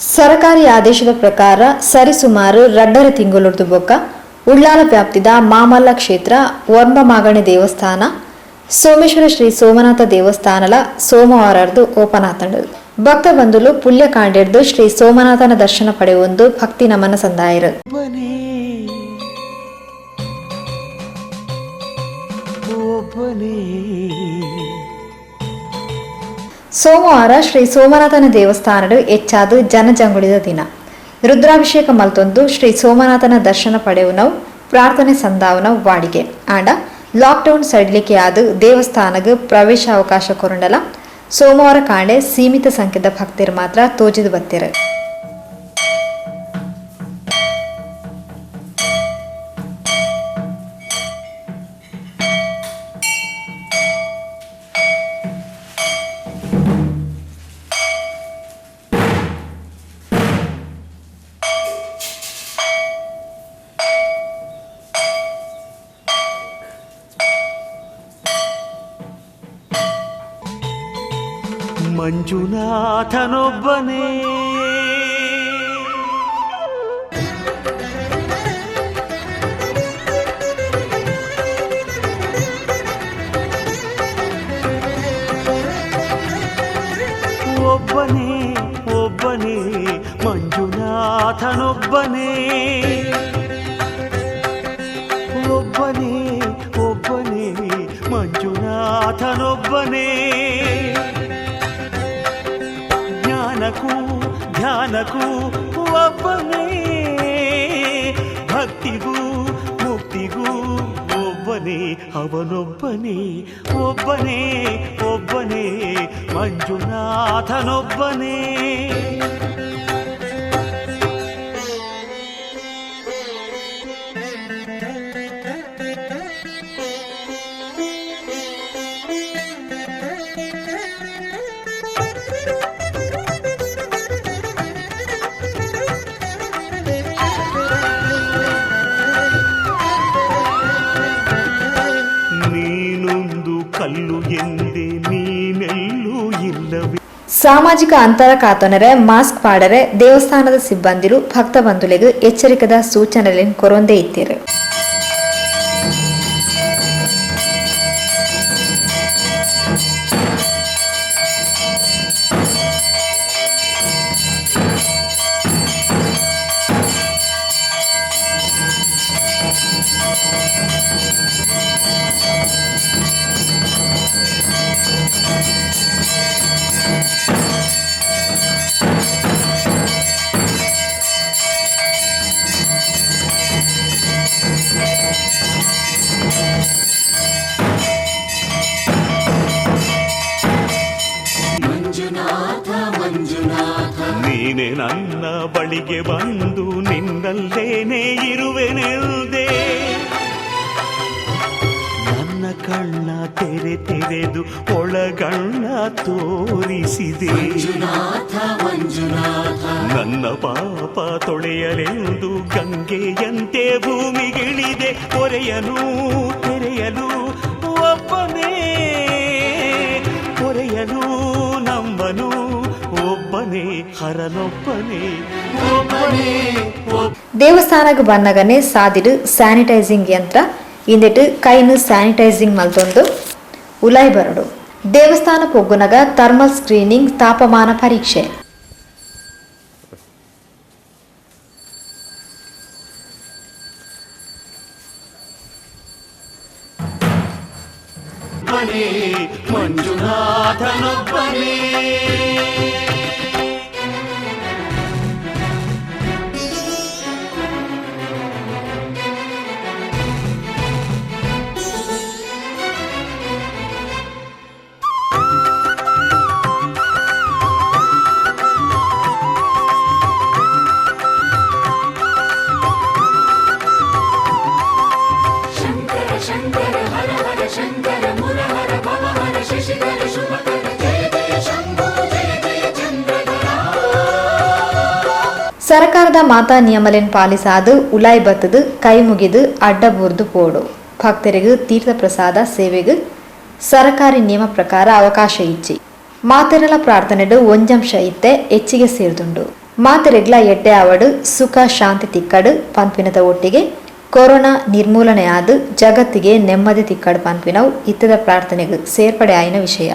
ಸರಕಾರಿ ಆದೇಶದ ಪ್ರಕಾರ ಸರಿಸುಮಾರು 2 ತಿಂಗಳೊರ್ದು ಬೊಕ್ಕ ಉಳ್ಳಾಲ ವ್ಯಾಪ್ತಿದ ಮಾಮಲ್ಲ ಕ್ಷೇತ್ರ ವರ್ಮಮಾಗಣಿ ದೇವಸ್ಥಾನ ಸೋಮೇಶ್ವರ ಶ್ರೀ ಸೋಮನಾಥ ದೇವಸ್ಥಾನಲ ಸೋಮವಾರದ್ದು ಓಪನ್ ಆತಂಡು ಭಕ್ತ ಬಂಧುಲು ಪುಲ್ಯ ಕಾಂಡೆರ್ದು ಶ್ರೀ ಸೋಮನಾಥನ ದರ್ಶನ ಪಡೆಯುವುದು ಭಕ್ತಿ ನಮನ ಸಂದಾಯರು. ಸೋಮವಾರ ಶ್ರೀ ಸೋಮನಾಥನ ದೇವಸ್ಥಾನಡು ಹೆಚ್ಚಾದು ಜನಜಂಗುಳಿದ ದಿನ. ರುದ್ರಾಭಿಷೇಕ ಮಲ್ತೊಂದು ಶ್ರೀ ಸೋಮನಾಥನ ದರ್ಶನ ಪಡೆಯುವನವು ಪ್ರಾರ್ಥನೆ ಸಂದಾವನವು ವಾಡಿಕೆ ಆಂಡ ಲಾಕ್ಡೌನ್ ಸಡಿಲಿಕೆ ಆದು ದೇವಸ್ಥಾನಗ ಪ್ರವೇಶ ಅವಕಾಶ ಕೊರಂಡಲ ಸೋಮವಾರ ಕಾಂಡೆ ಸೀಮಿತ ಸಂಖ್ಯೆದ ಭಕ್ತರು ಮಾತ್ರ ತೋಜಿದು ಬತ್ತಿರು. ಮಂಜುನಾಥನೊಬ್ಬನೇ ಒಬ್ಬನೇ ಒಬ್ಬನೇ ಮಂಜುನಾಥನೊಬ್ಬನೇ ಒಬ್ಬನೇ ಒಬ್ಬನೇ ಮಂಜುನಾಥನೊಬ್ಬನೇ ಧ್ಯಾನಕ್ಕೂ ಒಬ್ಬನೇ ಭಕ್ತಿಗೂ ಮುಕ್ತಿಗೂ ಒಬ್ಬನೇ ಅವನೊಬ್ಬನೇ ಒಬ್ಬನೇ ಒಬ್ಬನೇ ಮಂಜುನಾಥನೊಬ್ಬನೇ. ಕಲ್ಲು ಎಂದೇ ನೀನೆಲ್ಲೂ ಇಲ್ಲವೇ. ಸಾಮಾಜಿಕ ಅಂತರ ಕಾತೊನರೆ ಮಾಸ್ಕ್ ಪಾಡರೆ ದೇವಸ್ಥಾನದ ಸಿಬ್ಬಂದಿರು ಭಕ್ತ ಬಂಧುಲೆಗೂ ಎಚ್ಚರಿಕದ ಸೂಚನೆಗಳನ್ನು ಕೊರೊಂದೇ ಇತ್ತಿರು. ನೀನೆ ನನ್ನ ಬಳಿಗೆ ಬಂದು ನಿನ್ನಲ್ಲೇನೇ ಇರುವೆನೆಲ್ದೆ ನನ್ನ ಕಣ್ಣ ತೆರೆದು ಒಳಗಣ್ಣ ತೋರಿಸಿದೆ. ನನ್ನ ಪಾಪ ತೊಳೆಯಲೆಂದು ಗಂಗೆಯಂತೆ ಭೂಮಿಗಿಳಿದೆ ಹೊರೆಯಲು ತೆರೆಯಲು ಒಬ್ಬನೇ ಹೊರೆಯಲು ನಂಬನು ಒಬ್ಬನೇ ಹರನೊಬ್ಬನೇ ಒಬ್ಬನೇ. ದೇವಸ್ಥಾನಕ್ಕೆ ಬಂದಾಗನೇ ಸಾದಿಡು ಸ್ಯಾನಿಟೈಸಿಂಗ್ ಯಂತ್ರ ಇಂದಿಟ್ಟು ಕೈನು ಸ್ಯಾನಿಟೈಸಿಂಗ್ ಮಲ್ತೊಂದು ಉಲಾಯ್ ಬರಡು. ದೇವಸ್ಥಾನ ಪೊಗ್ಗುನಗ ಥರ್ಮಲ್ ಸ್ಕ್ರೀನಿಂಗ್ ತಾಪಮಾನ ಪರೀಕ್ಷೆ. ಮಂಜುನಾಥನೊಬ್ಬನೇ ಸರ್ಕಾರದ ಮಾತಾ ನಿಯಮಲೆನ್ ಪಾಲಿಸಾದು ಉಲಾಯ್ ಬತ್ತದು ಕೈ ಮುಗಿದು ಅಡ್ಡ ಬೂರ್ದು ಪೋಡು ಭಕ್ತರಿಗೂ ತೀರ್ಥ ಪ್ರಸಾದ ಸೇವೆಗೂ ಸರಕಾರಿ ನಿಯಮ ಪ್ರಕಾರ ಅವಕಾಶ ಇಚ್ಚಿ ಮಾತೆರಲ ಪ್ರಾರ್ಥನೆಡು ಒಂಜಂಶ ಇತ್ತೆ ಹೆಚ್ಚಿಗೆ ಸೇರ್ದುಂಡು. ಮಾತೆರೆಗ್ಲ ಎಡ್ಡೆ ಅವಡು ಸುಖ ಶಾಂತಿ ತಿಕ್ಕಡು ಪಂಪಿನದ ಒಟ್ಟಿಗೆ ಕೊರೋನಾ ನಿರ್ಮೂಲನೆ ಆದು ಜಗತ್ತಿಗೆ ನೆಮ್ಮದಿ ತಿಕ್ಕಡು ಪಂಪಿನವು ಇತ್ತದ ಪ್ರಾರ್ಥನೆಗೆ ಸೇರ್ಪಡೆ ಆಯ್ನ ವಿಷಯ.